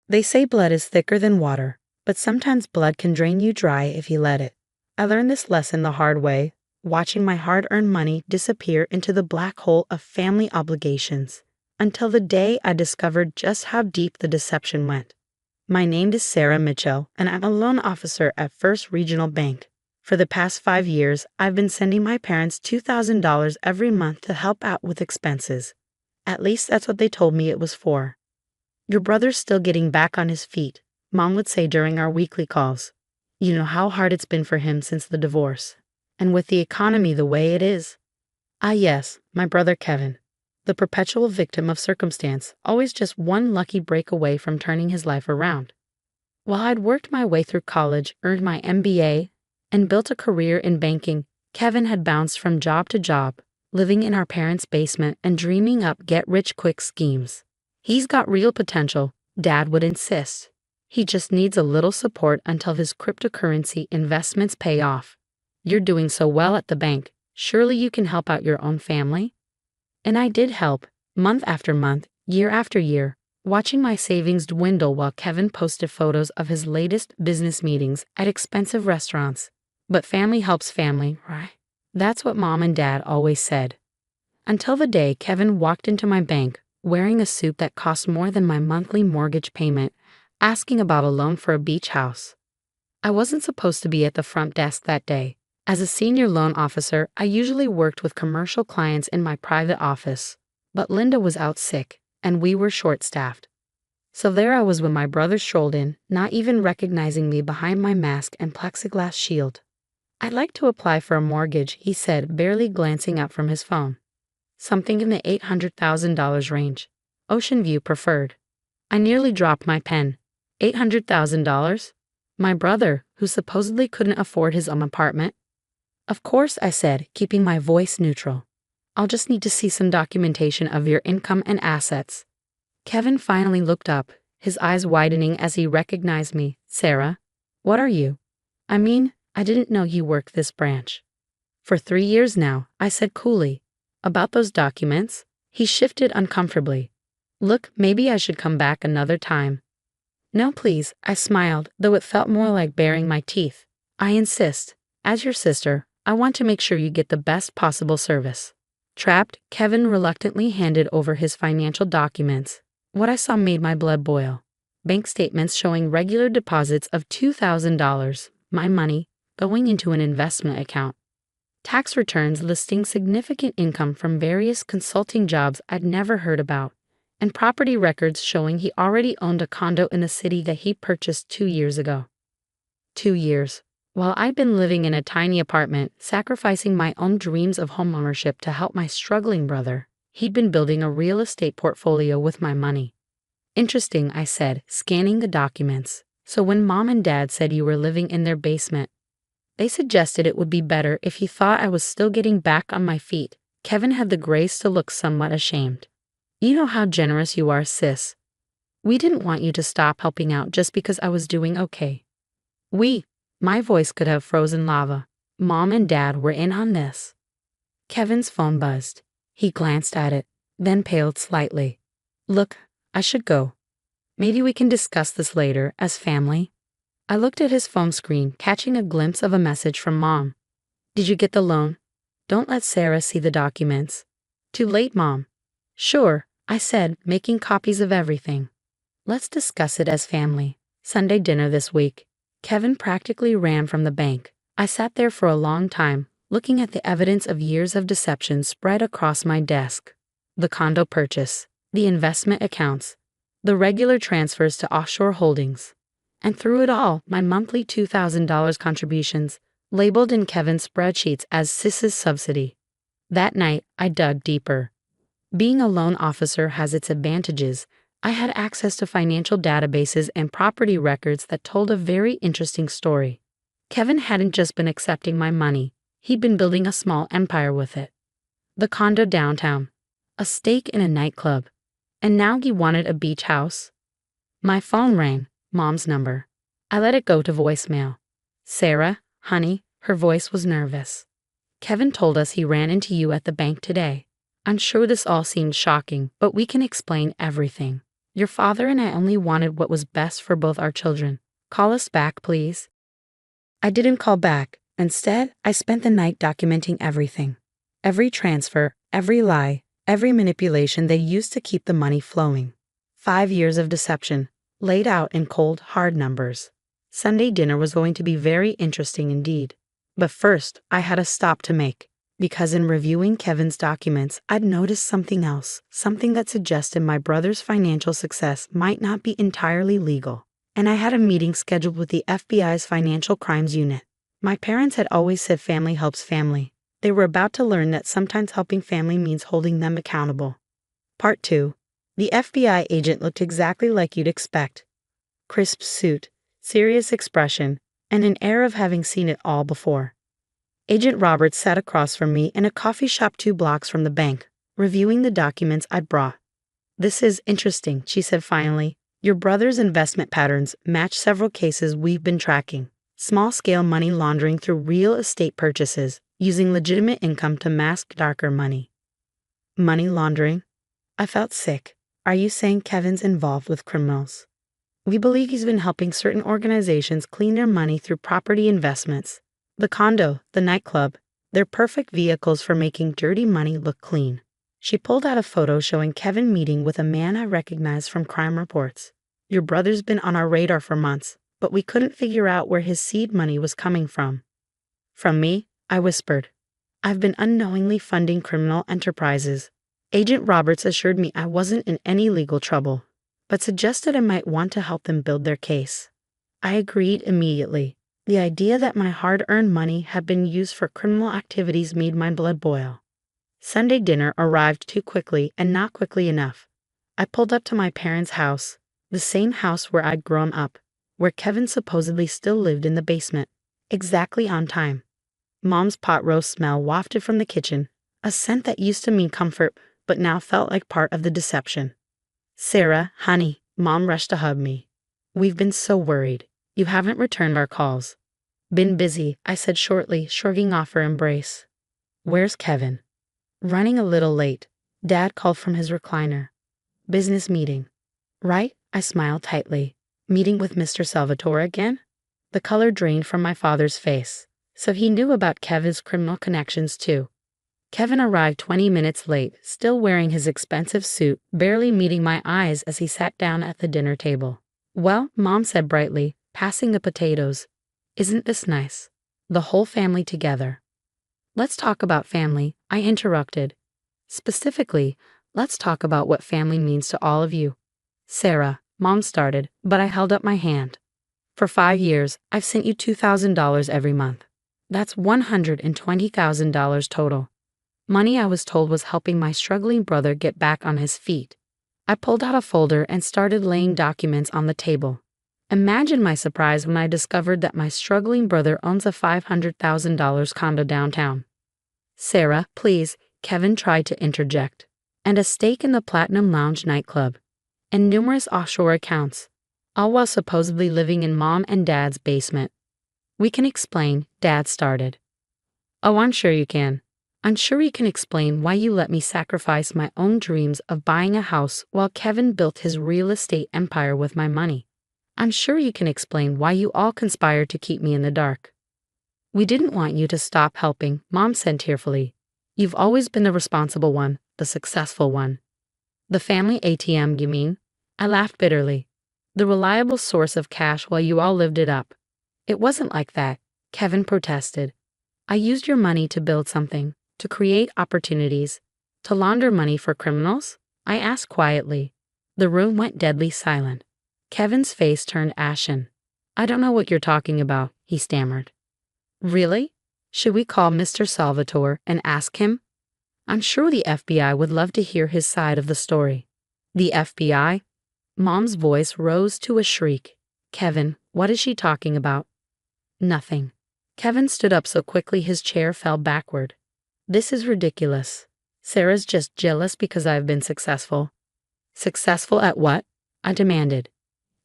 They say blood is thicker than water, but sometimes blood can drain you dry if you let it. I learned this lesson the hard way, watching my hard-earned money disappear into the black hole of family obligations, until the day I discovered just how deep the deception went. My name is Sarah Mitchell, and I'm a loan officer at First Regional Bank. For the past 5 years, I've been sending my parents $2,000 every month to help out with expenses. At least that's what they told me it was for. Your brother's still getting back on his feet, Mom would say during our weekly calls. You know how hard it's been for him since the divorce. And with the economy the way it is. Ah yes, my brother Kevin. The perpetual victim of circumstance, always just one lucky break away from turning his life around. While I'd worked my way through college, earned my MBA, and built a career in banking, Kevin had bounced from job to job, living in our parents' basement and dreaming up get-rich-quick schemes. He's got real potential, Dad would insist. He just needs a little support until his cryptocurrency investments pay off. You're doing so well at the bank, surely you can help out your own family? And I did help, month after month, year after year, watching my savings dwindle while Kevin posted photos of his latest business meetings at expensive restaurants. But family helps family, right? That's what Mom and Dad always said. Until the day Kevin walked into my bank, wearing a suit that cost more than my monthly mortgage payment, asking about a loan for a beach house. I wasn't supposed to be at the front desk that day. As a senior loan officer, I usually worked with commercial clients in my private office, but Linda was out sick, and we were short-staffed. So there I was when my brother strolled in, not even recognizing me behind my mask and plexiglass shield. I'd like to apply for a mortgage, he said, barely glancing up from his phone. Something in the $800,000 range. Ocean View preferred. I nearly dropped my pen. $800,000? My brother, who supposedly couldn't afford his own apartment? Of course, I said, keeping my voice neutral. I'll just need to see some documentation of your income and assets. Kevin finally looked up, his eyes widening as he recognized me. Sarah, what are you? I mean, I didn't know you worked this branch. For 3 years now, I said coolly. About those documents? He shifted uncomfortably. Look, maybe I should come back another time. No, please, I smiled, though it felt more like baring my teeth. I insist. As your sister, I want to make sure you get the best possible service. Trapped, Kevin reluctantly handed over his financial documents. What I saw made my blood boil. Bank statements showing regular deposits of $2,000, my money, going into an investment account. Tax returns listing significant income from various consulting jobs I'd never heard about, and property records showing he already owned a condo in a city that he purchased 2 years ago. 2 years. While I'd been living in a tiny apartment, sacrificing my own dreams of homeownership to help my struggling brother, he'd been building a real estate portfolio with my money. Interesting, I said, scanning the documents. So when Mom and Dad said you were living in their basement, they suggested it would be better if he thought I was still getting back on my feet. Kevin had the grace to look somewhat ashamed. You know how generous you are, sis. We didn't want you to stop helping out just because I was doing okay. My voice could have frozen lava. Mom and Dad were in on this. Kevin's phone buzzed. He glanced at it, then paled slightly. Look, I should go. Maybe we can discuss this later, as family. I looked at his phone screen, catching a glimpse of a message from Mom. Did you get the loan? Don't let Sarah see the documents. Too late, Mom. Sure, I said, making copies of everything. Let's discuss it as family. Sunday dinner this week. Kevin practically ran from the bank. I sat there for a long time, looking at the evidence of years of deception spread across my desk. The condo purchase, the investment accounts, the regular transfers to offshore holdings. And through it all, my monthly $2,000 contributions, labeled in Kevin's spreadsheets as Sis's subsidy. That night, I dug deeper. Being a loan officer has its advantages. I had access to financial databases and property records that told a very interesting story. Kevin hadn't just been accepting my money, he'd been building a small empire with it. The condo downtown, a stake in a nightclub, and now he wanted a beach house. My phone rang, Mom's number. I let it go to voicemail. Sarah, honey, her voice was nervous. Kevin told us he ran into you at the bank today. I'm sure this all seems shocking, but we can explain everything. Your father and I only wanted what was best for both our children. Call us back, please. I didn't call back. Instead, I spent the night documenting everything. Every transfer, every lie, every manipulation they used to keep the money flowing. 5 years of deception, laid out in cold, hard numbers. Sunday dinner was going to be very interesting indeed. But first, I had a stop to make. Because in reviewing Kevin's documents, I'd noticed something else, something that suggested my brother's financial success might not be entirely legal. And I had a meeting scheduled with the FBI's Financial Crimes Unit. My parents had always said family helps family. They were about to learn that sometimes helping family means holding them accountable. Part 2. The FBI agent looked exactly like you'd expect. Crisp suit, serious expression, and an air of having seen it all before. Agent Roberts sat across from me in a coffee shop 2 blocks from the bank, reviewing the documents I'd brought. "This is interesting," she said finally. "Your brother's investment patterns match several cases we've been tracking. Small-scale money laundering through real estate purchases, using legitimate income to mask darker money." Money laundering? I felt sick. Are you saying Kevin's involved with criminals? We believe he's been helping certain organizations clean their money through property investments. The condo, the nightclub, they're perfect vehicles for making dirty money look clean. She pulled out a photo showing Kevin meeting with a man I recognized from crime reports. Your brother's been on our radar for months, but we couldn't figure out where his seed money was coming from. From me? I whispered. I've been unknowingly funding criminal enterprises. Agent Roberts assured me I wasn't in any legal trouble, but suggested I might want to help them build their case. I agreed immediately. The idea that my hard-earned money had been used for criminal activities made my blood boil. Sunday dinner arrived too quickly and not quickly enough. I pulled up to my parents' house, the same house where I'd grown up, where Kevin supposedly still lived in the basement, exactly on time. Mom's pot roast smell wafted from the kitchen, a scent that used to mean comfort but now felt like part of the deception. "Sarah, honey," Mom rushed to hug me. "We've been so worried. You haven't returned our calls." "Been busy," I said shortly, shrugging off her embrace. "Where's Kevin?" "Running a little late." Dad called from his recliner. "Business meeting." "Right?" I smiled tightly. "Meeting with Mr. Salvatore again?" The color drained from my father's face. So he knew about Kevin's criminal connections too. Kevin arrived 20 minutes late, still wearing his expensive suit, barely meeting my eyes as he sat down at the dinner table. "Well," Mom said brightly, passing the potatoes. "Isn't this nice? The whole family together." "Let's talk about family," I interrupted. "Specifically, let's talk about what family means to all of you." "Sarah," Mom started, but I held up my hand. "For 5 years, I've sent you $2,000 every month. That's $120,000 total. Money I was told was helping my struggling brother get back on his feet." I pulled out a folder and started laying documents on the table. Imagine my surprise when I discovered that my struggling brother owns a $500,000 condo downtown. "Sarah, please," Kevin tried to interject. "And a stake in the Platinum Lounge nightclub. And numerous offshore accounts. All while supposedly living in Mom and Dad's basement." "We can explain," Dad started. "Oh, I'm sure you can. I'm sure you can explain why you let me sacrifice my own dreams of buying a house while Kevin built his real estate empire with my money. I'm sure you can explain why you all conspired to keep me in the dark." "We didn't want you to stop helping," Mom said tearfully. "You've always been the responsible one, the successful one." "The family ATM, you mean?" I laughed bitterly. "The reliable source of cash while you all lived it up." "It wasn't like that," Kevin protested. "I used your money to build something, to create opportunities, to launder money for criminals?" I asked quietly. The room went deadly silent. Kevin's face turned ashen. "I don't know what you're talking about," he stammered. "Really? Should we call Mr. Salvatore and ask him? I'm sure the FBI would love to hear his side of the story." "The FBI?" Mom's voice rose to a shriek. "Kevin, what is she talking about?" "Nothing." Kevin stood up so quickly his chair fell backward. "This is ridiculous. Sarah's just jealous because I've been successful." "Successful at what?" I demanded.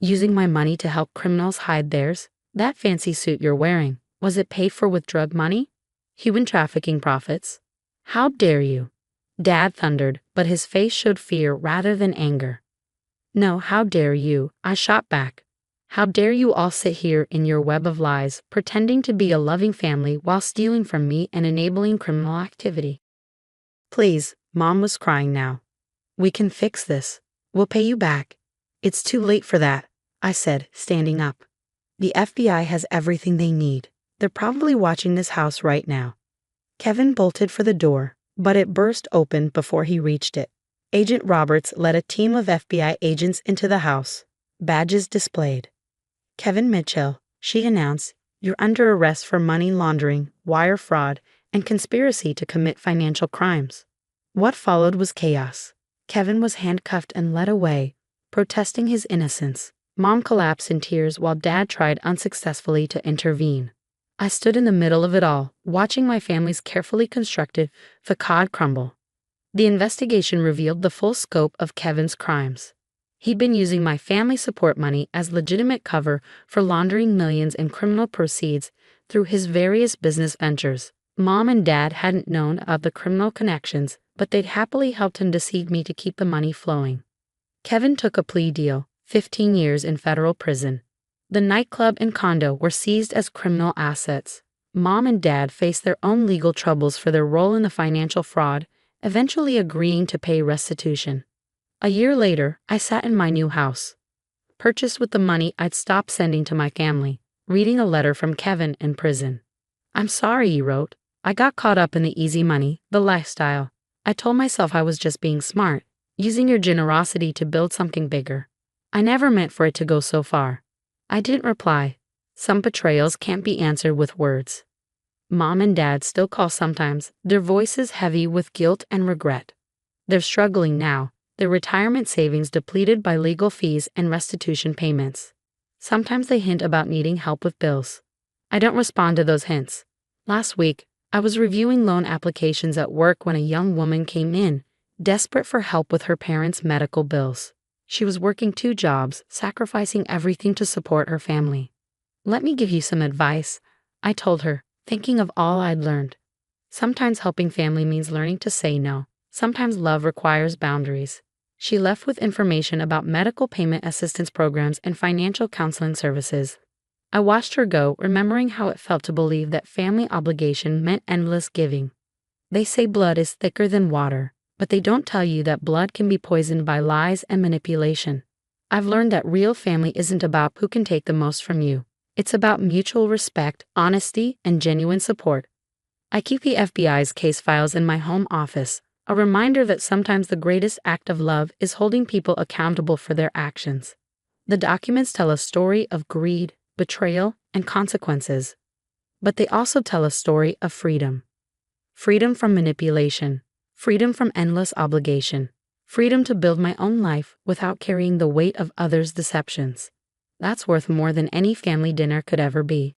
"Using my money to help criminals hide theirs? That fancy suit you're wearing, was it paid for with drug money? Human trafficking profits? How dare you?" Dad thundered, but his face showed fear rather than anger. No, how dare you? I shot back. How dare you all sit here in your web of lies, pretending to be a loving family while stealing from me and enabling criminal activity? Please, Mom was crying now. We can fix this. We'll pay you back. It's too late for that, I said, standing up. The FBI has everything they need. They're probably watching this house right now. Kevin bolted for the door, but it burst open before he reached it. Agent Roberts led a team of FBI agents into the house, badges displayed. Kevin Mitchell, she announced, you're under arrest for money laundering, wire fraud, and conspiracy to commit financial crimes. What followed was chaos. Kevin was handcuffed and led away, protesting his innocence. Mom collapsed in tears while Dad tried unsuccessfully to intervene. I stood in the middle of it all, watching my family's carefully constructed facade crumble. The investigation revealed the full scope of Kevin's crimes. He'd been using my family support money as legitimate cover for laundering millions in criminal proceeds through his various business ventures. Mom and Dad hadn't known of the criminal connections, but they'd happily helped him deceive me to keep the money flowing. Kevin took a plea deal, 15 years in federal prison. The nightclub and condo were seized as criminal assets. Mom and Dad faced their own legal troubles for their role in the financial fraud, eventually agreeing to pay restitution. A year later, I sat in my new house, purchased with the money I'd stopped sending to my family, reading a letter from Kevin in prison. I'm sorry, he wrote. I got caught up in the easy money, the lifestyle. I told myself I was just being smart, using your generosity to build something bigger. I never meant for it to go so far. I didn't reply. Some betrayals can't be answered with words. Mom and Dad still call sometimes, their voices heavy with guilt and regret. They're struggling now, their retirement savings depleted by legal fees and restitution payments. Sometimes they hint about needing help with bills. I don't respond to those hints. Last week, I was reviewing loan applications at work when a young woman came in, desperate for help with her parents' medical bills. She was working 2 jobs, sacrificing everything to support her family. Let me give you some advice, I told her, thinking of all I'd learned. Sometimes helping family means learning to say no. Sometimes love requires boundaries. She left with information about medical payment assistance programs and financial counseling services. I watched her go, remembering how it felt to believe that family obligation meant endless giving. They say blood is thicker than water, but they don't tell you that blood can be poisoned by lies and manipulation. I've learned that real family isn't about who can take the most from you. It's about mutual respect, honesty, and genuine support. I keep the FBI's case files in my home office, a reminder that sometimes the greatest act of love is holding people accountable for their actions. The documents tell a story of greed, betrayal, and consequences. But they also tell a story of freedom. Freedom from manipulation. Freedom from endless obligation. Freedom to build my own life without carrying the weight of others' deceptions. That's worth more than any family dinner could ever be.